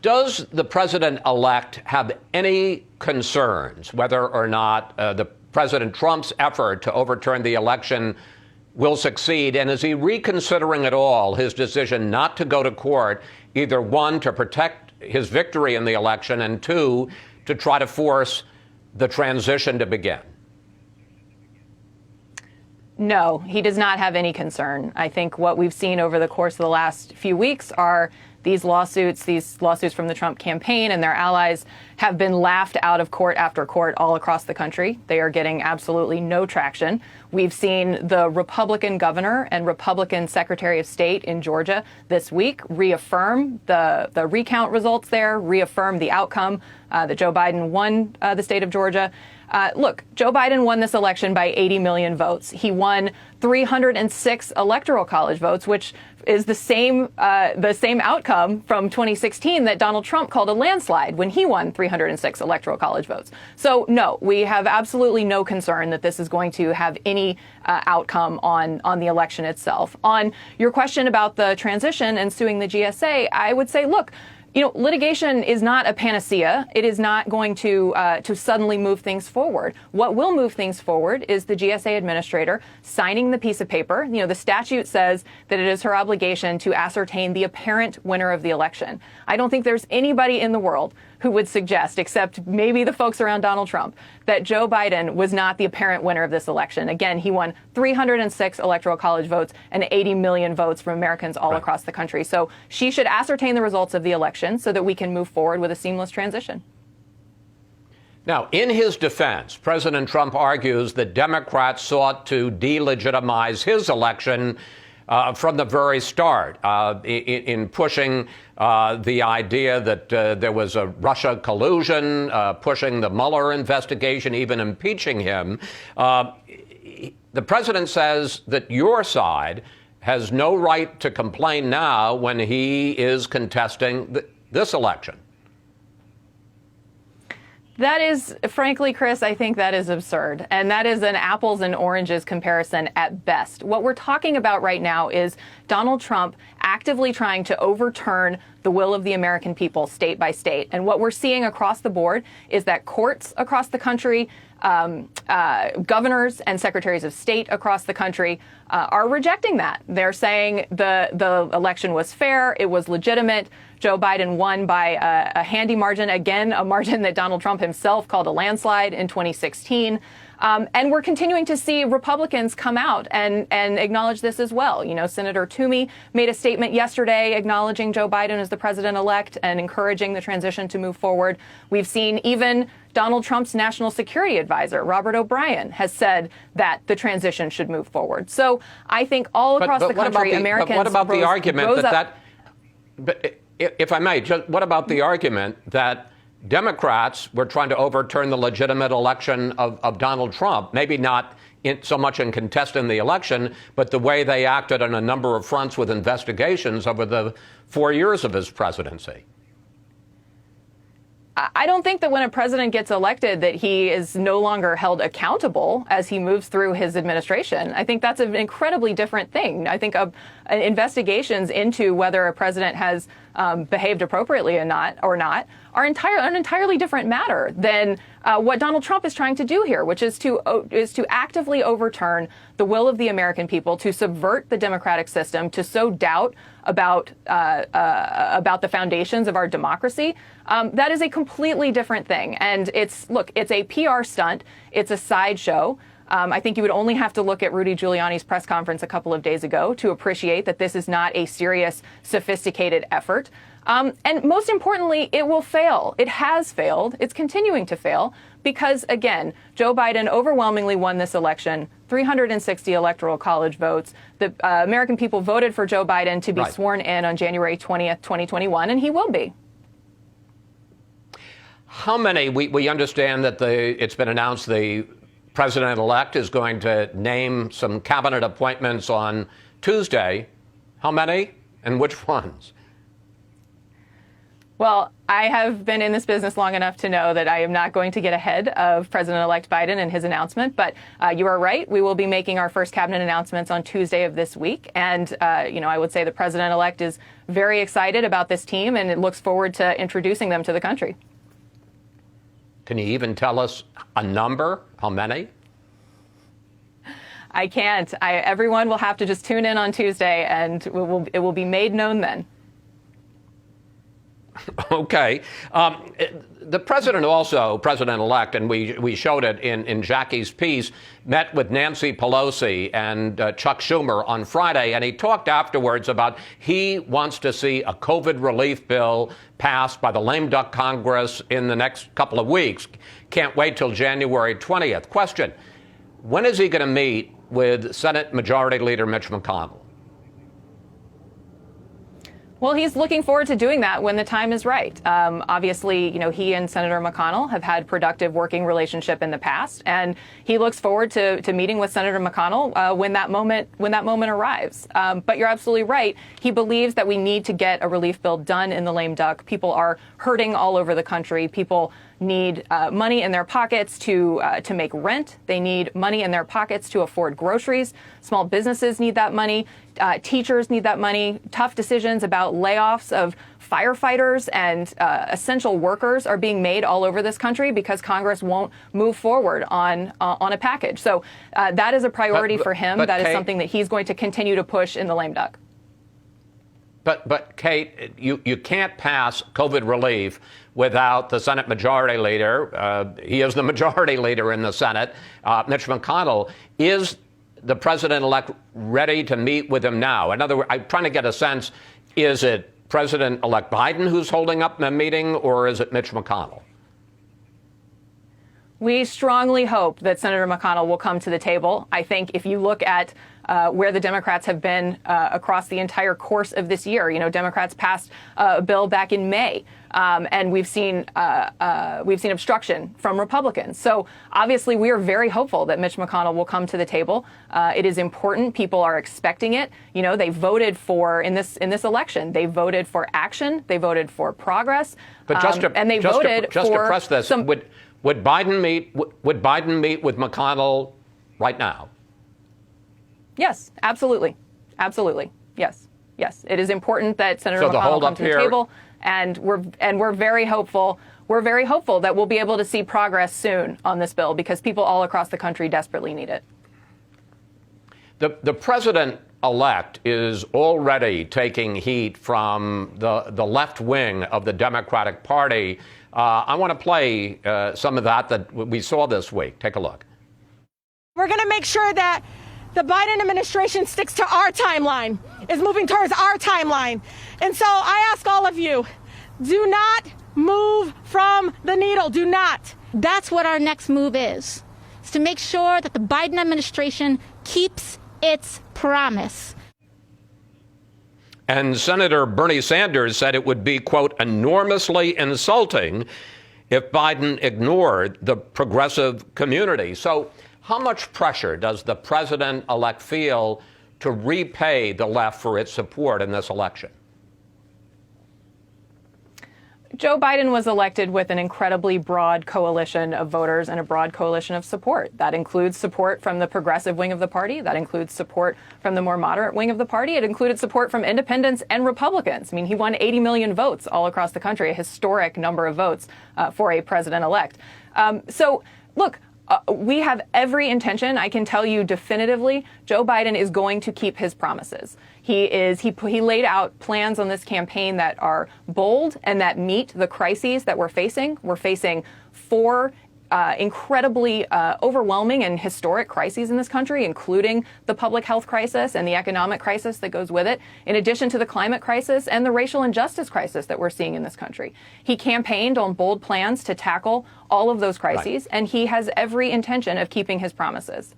Does the president-elect have any concerns whether or not the President Trump's effort to overturn the election will succeed? And is he reconsidering at all his decision not to go to court, either one, to protect his victory in the election, and two, to try to force the transition to begin? No, he does not have any concern. I think what we've seen over the course of the last few weeks are these lawsuits from the Trump campaign and their allies have been laughed out of court after court all across the country. They are getting absolutely no traction. We've seen the Republican governor and Republican Secretary of State in Georgia this week reaffirm the recount results there, reaffirm the outcome that Joe Biden won the state of Georgia. Look, Joe Biden won this election by 80 million votes. He won 306 electoral college votes, which is the same outcome from 2016 that Donald Trump called a landslide when he won 306 electoral college votes. So, no, we have absolutely no concern that this is going to have any outcome on the election itself. On your question about the transition and suing the GSA, I would say, look, litigation is not a panacea. It is not going to suddenly move things forward. What will move things forward is the GSA administrator signing the piece of paper. The statute says that it is her obligation to ascertain the apparent winner of the election. I don't think there's anybody in the world who would suggest, except maybe the folks around Donald Trump, that Joe Biden was not the apparent winner of this election. Again, he won 306 electoral college votes and 80 million votes from Americans all across the country. So she should ascertain the results of the election so that we can move forward with a seamless transition. Now, in his defense, President Trump argues that Democrats sought to delegitimize his election from the very start in pushing the idea that there was a Russia collusion, pushing the Mueller investigation, even impeaching him. The president says that your side has no right to complain now when he is contesting this election. That is, frankly, Chris, I think that is absurd. And that is an apples and oranges comparison at best. What we're talking about right now is Donald Trump actively trying to overturn the will of the American people state by state. And what we're seeing across the board is that courts across the country, governors and secretaries of state across the country are rejecting that. They're saying the election was fair, it was legitimate. Joe Biden won by a handy margin, again, a margin that Donald Trump himself called a landslide in 2016. And we're continuing to see Republicans come out and acknowledge this as well. Senator Toomey made a statement yesterday acknowledging Joe Biden as the president-elect and encouraging the transition to move forward. We've seen even Donald Trump's national security advisor, Robert O'Brien, has said that the transition should move forward. So I think all across the country, Americans But what about the argument if I may, what about the argument that Democrats were trying to overturn the legitimate election of Donald Trump, maybe not so much in contesting the election, but the way they acted on a number of fronts with investigations over the 4 years of his presidency? I don't think that when a president gets elected that he is no longer held accountable as he moves through his administration. I think that's an incredibly different thing. I think investigations into whether a president has behaved appropriately or not are an entirely different matter than what Donald Trump is trying to do here, which is to actively overturn the will of the American people, to subvert the democratic system, to sow doubt about the foundations of our democracy. That is a completely different thing. And it's a PR stunt. It's a sideshow. I think you would only have to look at Rudy Giuliani's press conference a couple of days ago to appreciate that this is not a serious, sophisticated effort. And most importantly, it will fail. It has failed. It's continuing to fail because, again, Joe Biden overwhelmingly won this election, 360 electoral college votes. The American people voted for Joe Biden to be sworn in on January 20th, 2021, and he will be. How many? We understand that it's been announced the president-elect is going to name some cabinet appointments on Tuesday. How many and which ones? Well, I have been in this business long enough to know that I am not going to get ahead of President-elect Biden and his announcement. But you are right. We will be making our first cabinet announcements on Tuesday of this week. And, I would say the president-elect is very excited about this team and it looks forward to introducing them to the country. Can you even tell us a number? How many? I can't. Everyone will have to just tune in on Tuesday and it will be made known then. Okay. The president also, president-elect, and we showed it in Jackie's piece, met with Nancy Pelosi and Chuck Schumer on Friday, and he talked afterwards about he wants to see a COVID relief bill passed by the lame duck Congress in the next couple of weeks. Can't wait till January 20th. Question, when is he going to meet with Senate Majority Leader Mitch McConnell? Well, he's looking forward to doing that when the time is right. Obviously, he and Senator McConnell have had productive working relationship in the past, and he looks forward to meeting with Senator McConnell when that moment arrives. But you're absolutely right. He believes that we need to get a relief bill done in the lame duck. People are hurting all over the country. People need money in their pockets to make rent. They need money in their pockets to afford groceries. Small businesses need that money. Teachers need that money. Tough decisions about layoffs of firefighters and essential workers are being made all over this country because Congress won't move forward on a package. So that is a priority for him. That is something that he's going to continue to push in the lame duck. But Kate, you can't pass COVID relief without the Senate Majority Leader. He is the Majority Leader in the Senate, Mitch McConnell. Is the president-elect ready to meet with him now? In other words, I'm trying to get a sense, is it President-elect Biden who's holding up the meeting, or is it Mitch McConnell? We strongly hope that Senator McConnell will come to the table. I think if you look at where the Democrats have been across the entire course of this year, Democrats passed a bill back in May, and we've seen obstruction from Republicans. So obviously, we are very hopeful that Mitch McConnell will come to the table. It is important. People are expecting it. They voted for in this election. They voted for action. They voted for progress. But and they voted to for press this. Would Biden meet with McConnell right now? Yes, absolutely. Absolutely. Yes. Yes. It is important that Senator McConnell come to the table, and we're very hopeful. We're very hopeful that we'll be able to see progress soon on this bill because people all across the country desperately need it. The president-elect is already taking heat from the left wing of the Democratic Party. I want to play some of that we saw this week. Take a look. We're going to make sure that the Biden administration sticks to our timeline, is moving towards our timeline. And so I ask all of you, do not move from the needle. Do not. That's what our next move is to make sure that the Biden administration keeps its promise. And Senator Bernie Sanders said it would be, quote, enormously insulting if Biden ignored the progressive community. So how much pressure does the president-elect feel to repay the left for its support in this election? Joe Biden was elected with an incredibly broad coalition of voters and a broad coalition of support. That includes support from the progressive wing of the party. That includes support from the more moderate wing of the party. It included support from independents and Republicans. I mean, he won 80 million votes all across the country, a historic number of votes for a president-elect. So, look, we have every intention, I can tell you definitively, Joe Biden is going to keep his promises. He laid out plans on this campaign that are bold and that meet the crises that we're facing. We're facing four incredibly overwhelming and historic crises in this country, including the public health crisis and the economic crisis that goes with it, in addition to the climate crisis and the racial injustice crisis that we're seeing in this country. He campaigned on bold plans to tackle all of those crises, and he has every intention of keeping his promises.